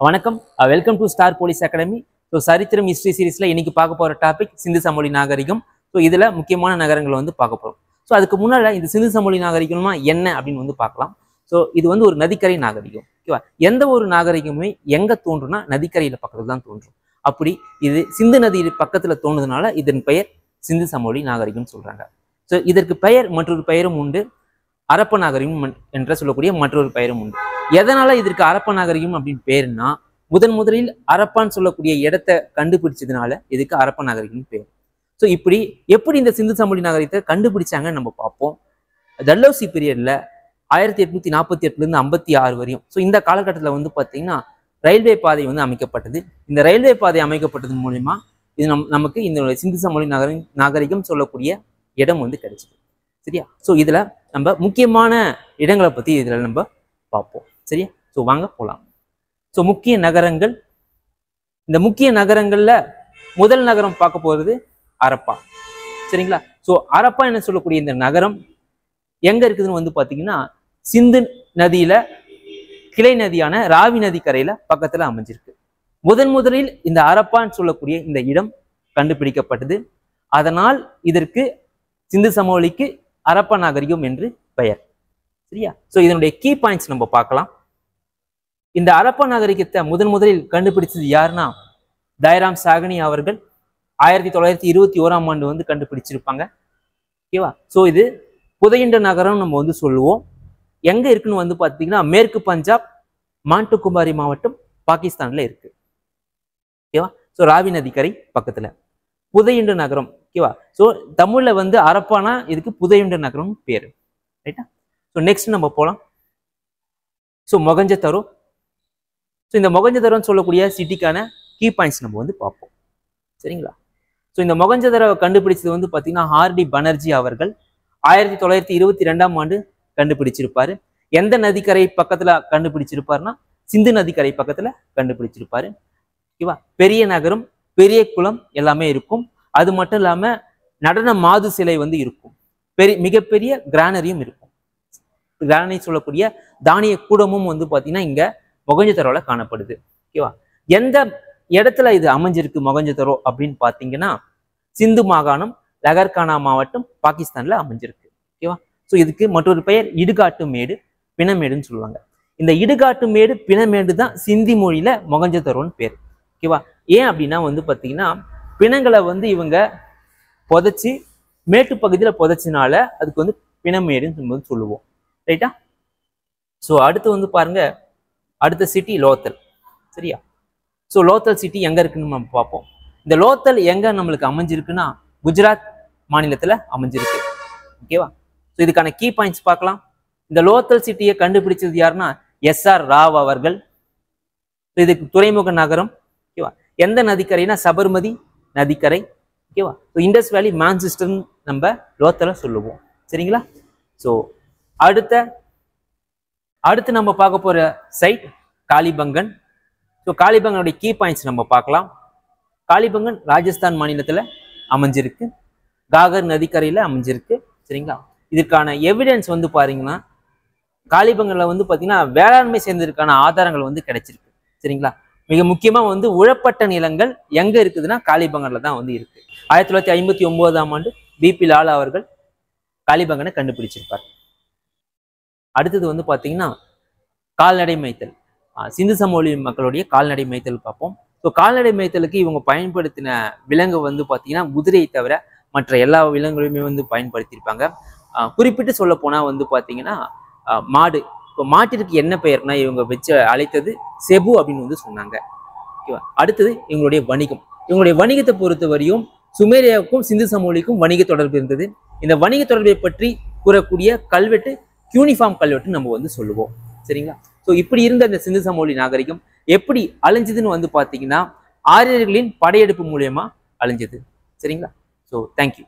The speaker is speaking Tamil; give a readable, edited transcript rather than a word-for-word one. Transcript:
வணக்கம், welcome to star police academy. So சரித்திரம் ஹிஸ்ட்ரி சீரீஸ்ல இன்னைக்கு பார்க்க போற டாபிக் சிந்து சமவெளி நாகரிகம். ஸோ இதுல முக்கியமான நகரங்களை வந்து பார்க்க போறோம். ஸோ அதுக்கு முன்னால இந்த சிந்து சமவெளி நாகரிகம்னா என்ன அப்படின்னு வந்து பார்க்கலாம். ஸோ இது வந்து ஒரு நதிக்கரை நாகரிகம். ஓகேவா? எந்த ஒரு நாகரிகமே எங்க தோன்றும்னா நதிக்கரையில பக்கத்துல தான் தோன்றும். அப்படி இது சிந்து நதி பக்கத்துல தோணுதுனால இதன் பெயர் சிந்து சமவெளி நாகரிகம்னு சொல்றாங்க. ஸோ இதற்கு பெயர் மற்றொரு பெயரும் உண்டு, அரப்ப நாகரிகம் என்ற சொல்லக்கூடிய மற்றொரு பெயரும் உண்டு. எதனால இதற்கு அரப்ப நாகரிகம் அப்படின்னு பேருன்னா முதலில் அரப்பான்னு சொல்லக்கூடிய இடத்தை கண்டுபிடிச்சதுனால இதுக்கு அரப்ப நாகரிகம் பேர். ஸோ எப்படி இந்த சிந்து சமவெளி நாகரிகத்தை கண்டுபிடிச்சாங்கன்னு நம்ம பார்ப்போம். டல்ஹௌசி பீரியட்ல 1848 56 வரையும். ஸோ இந்த காலகட்டத்தில் வந்து பார்த்தீங்கன்னா ரயில்வே பாதை வந்து அமைக்கப்பட்டது. இந்த ரயில்வே பாதை அமைக்கப்பட்டது மூலமா இது நமக்கு இந்த சிந்து சமவெளி நாகரிகம் சொல்லக்கூடிய இடம் வந்து கிடைச்சது. சரியா? ஸோ இதுல நம்ம முக்கியமான இடங்களை பத்தி இதுல நம்ம பார்ப்போம். சரியா? ஸோ வாங்க போகலாம். ஸோ முக்கிய நகரங்கள், இந்த முக்கிய நகரங்கள்ல முதல் நகரம் பார்க்க போறது அரப்பா. சரிங்களா? ஸோ அரப்பா என்ன சொல்லக்கூடிய இந்த நகரம் எங்க இருக்குதுன்னு வந்து பாத்தீங்கன்னா சிந்து நதியில கிளை நதியான ராவி நதி கரையில பக்கத்துல அமைஞ்சிருக்கு. முதலில் இந்த அரப்பான்னு சொல்லக்கூடிய இந்த இடம் கண்டுபிடிக்கப்பட்டது. அதனால் இதற்கு சிந்து சமவெளிக்கு அரப்ப நாகரிகம் என்று பெயர். சரியா? ஸோ இதனுடைய கீ பாயிண்ட்ஸ் நம்ம பார்க்கலாம். இந்த அரப்ப நாகரிகத்தை முதலில் கண்டுபிடிச்சது யாருன்னா தயாராம் சாகனி அவர்கள் 1921ஆம் ஆண்டு வந்து கண்டுபிடிச்சிருப்பாங்க. ஓகேவா? ஸோ இது புதையுண்ட நகரம் நம்ம வந்து சொல்லுவோம். எங்க இருக்குன்னு வந்து பார்த்தீங்கன்னா மேற்கு பஞ்சாப், மாட்டுக்குமாரி மாவட்டம், பாகிஸ்தான்ல இருக்கு. ஓகேவா? ஸோ ராவி நதிக்கரை பக்கத்துல புதையுண்ட நகரம். ஓகேவா? ஸோ தமிழ்ல வந்து அரப்பானா இதுக்கு புதையுண்ட நகரம் பேரு. ரைட்டா? ஸோ நெக்ஸ்ட் நம்ம போகலாம். ஸோ மொகஞ்சதரோ. ஸோ இந்த மொகஞ்சதரோன்னு சொல்லக்கூடிய சிட்டிக்கான கீ பாயிண்ட்ஸ் நம்ம வந்து பார்ப்போம். சரிங்களா? ஸோ இந்த மொகஞ்சதரோவை கண்டுபிடிச்சது வந்து பார்த்தீங்கன்னா ஆர்டி பனர்ஜி அவர்கள் 1922ஆம் ஆண்டு கண்டுபிடிச்சிருப்பாரு. எந்த நதிக்கரை பக்கத்துல கண்டுபிடிச்சிருப்பாருன்னா சிந்து நதிக்கரை பக்கத்துல கண்டுபிடிச்சிருப்பாரு. ஓகேவா? பெரிய நகரம், பெரிய குளம் எல்லாமே இருக்கும். அது மட்டும் இல்லாம நடன மாது சிலை வந்து இருக்கும். மிகப்பெரிய கிரானரியும் இருக்கும். கிரானரி சொல்லக்கூடிய தானிய கூடமும் வந்து பாத்தீங்கன்னா இங்க மொகஞ்சதரோல காணப்படுது. ஓகேவா? எந்த இடத்துல இது அமைஞ்சிருக்கு மொகஞ்சதரோ அப்படின்னு பாத்தீங்கன்னா சிந்து மாகாணம், லகர்கானா மாவட்டம், பாகிஸ்தான்ல அமைஞ்சிருக்கு. ஓகேவா? ஸோ இதுக்கு மற்றொரு பெயர் இடுகாட்டு மேடு, பிணமேடுன்னு சொல்லுவாங்க. இந்த இடுகாட்டு மேடு, பிணமேடு தான் சிந்தி மொழியில மொகஞ்சதரோன்னு பேர். ஓகேவா? ஏன் அப்படின்னா வந்து பாத்தீங்கன்னா பிணங்களை வந்து இவங்க புதைச்சி மேட்டு பகுதியில் புதைச்சினால அதுக்கு வந்து பிணமேடுன்னு சொல்லுவோம். ரைட்டா? ஸோ அடுத்து வந்து பாருங்க, அடுத்த சிட்டி லோத்தல். சரியா? ஸோ லோத்தல் சிட்டி எங்க இருக்குன்னு நம்ம பார்ப்போம். இந்த லோத்தல் எங்க நம்மளுக்கு அமைஞ்சிருக்குன்னா குஜராத் மாநிலத்துல அமைஞ்சிருக்கு. ஓகேவா? ஸோ இதுக்கான கீ பாயிண்ட்ஸ் பார்க்கலாம். இந்த லோத்தல் சிட்டியை கண்டுபிடிச்சது யாருன்னா SR ராவ் அவர்கள். இதுக்கு துறைமுக நகரம். ஓகேவா? எந்த நதிக்கரைனா சபர்மதி நதிக்கரை. ஓகேவா? ஸோ இண்டஸ் வேலி மான்செஸ்டர்னு நம்ம லோத்தலை சொல்லுவோம். சரிங்களா? ஸோ அடுத்து நம்ம பார்க்க போற சைட் காளிபங்கன். ஸோ காளிபங்கனுடைய கீ பாயிண்ட்ஸ் நம்ம பார்க்கலாம். காளிபங்கன் ராஜஸ்தான் மாநிலத்துல அமைஞ்சிருக்கு, காகர் நதிக்கரையில அமைஞ்சிருக்கு. சரிங்களா? இதற்கான எவிடன்ஸ் வந்து பாத்தீங்கன்னா காளிபங்கன்ல வந்து பாத்தீங்கன்னா வேளாண்மை சேர்ந்ததற்கான ஆதாரங்கள் வந்து கிடைச்சிருக்கு. சரிங்களா? மிக முக்கியமா வந்து உழப்பட்ட நிலங்கள் எங்க இருக்குதுன்னா காளிபங்கன்ல தான் வந்து இருக்கு. 1959ஆம் ஆண்டு BP லாலா அவர்கள் காளிபங்கனை கண்டுபிடிச்சிருப்பார். அடுத்தது வந்து பாத்தீங்கன்னா கால்நடை மேய்த்தல். சிந்து சமவெளி மக்களுடைய கால்நடை மேய்த்தல் பார்ப்போம். ஸோ கால்நடை மேய்த்தலுக்கு இவங்க பயன்படுத்தின விலங்கு வந்து பாத்தீங்கன்னா குதிரையை தவிர மற்ற எல்லா விலங்குகளுமே வந்து பயன்படுத்தியிருப்பாங்க. குறிப்பிட்டு சொல்ல போனா வந்து பாத்தீங்கன்னா மாடு. இப்போ மாட்டிற்கு என்ன பெயர்னா இவங்க வச்சு அழைத்தது செபு அப்படின்னு வந்து சொன்னாங்க. ஓகேவா? அடுத்தது இவங்களுடைய வணிகம். இவங்களுடைய வணிகத்தை பொறுத்த வரையும் சுமேரியாவுக்கும் சிந்து சமவெளிக்கும் வணிக தொடர்பு இருந்தது. இந்த வணிக தொடர்பை பற்றி கூறக்கூடிய கல்வெட்டு யூனிஃபார்ம் கல்வெட்டு நம்ம வந்து சொல்லுவோம். சரிங்களா? ஸோ இப்படி இருந்த இந்த சிந்து சமவெளி நாகரிகம் எப்படி அழிஞ்சதுன்னு வந்து பாத்தீங்கன்னா ஆரியர்களின் படையெடுப்பு மூலியமா அழிஞ்சது. சரிங்களா? So thank you.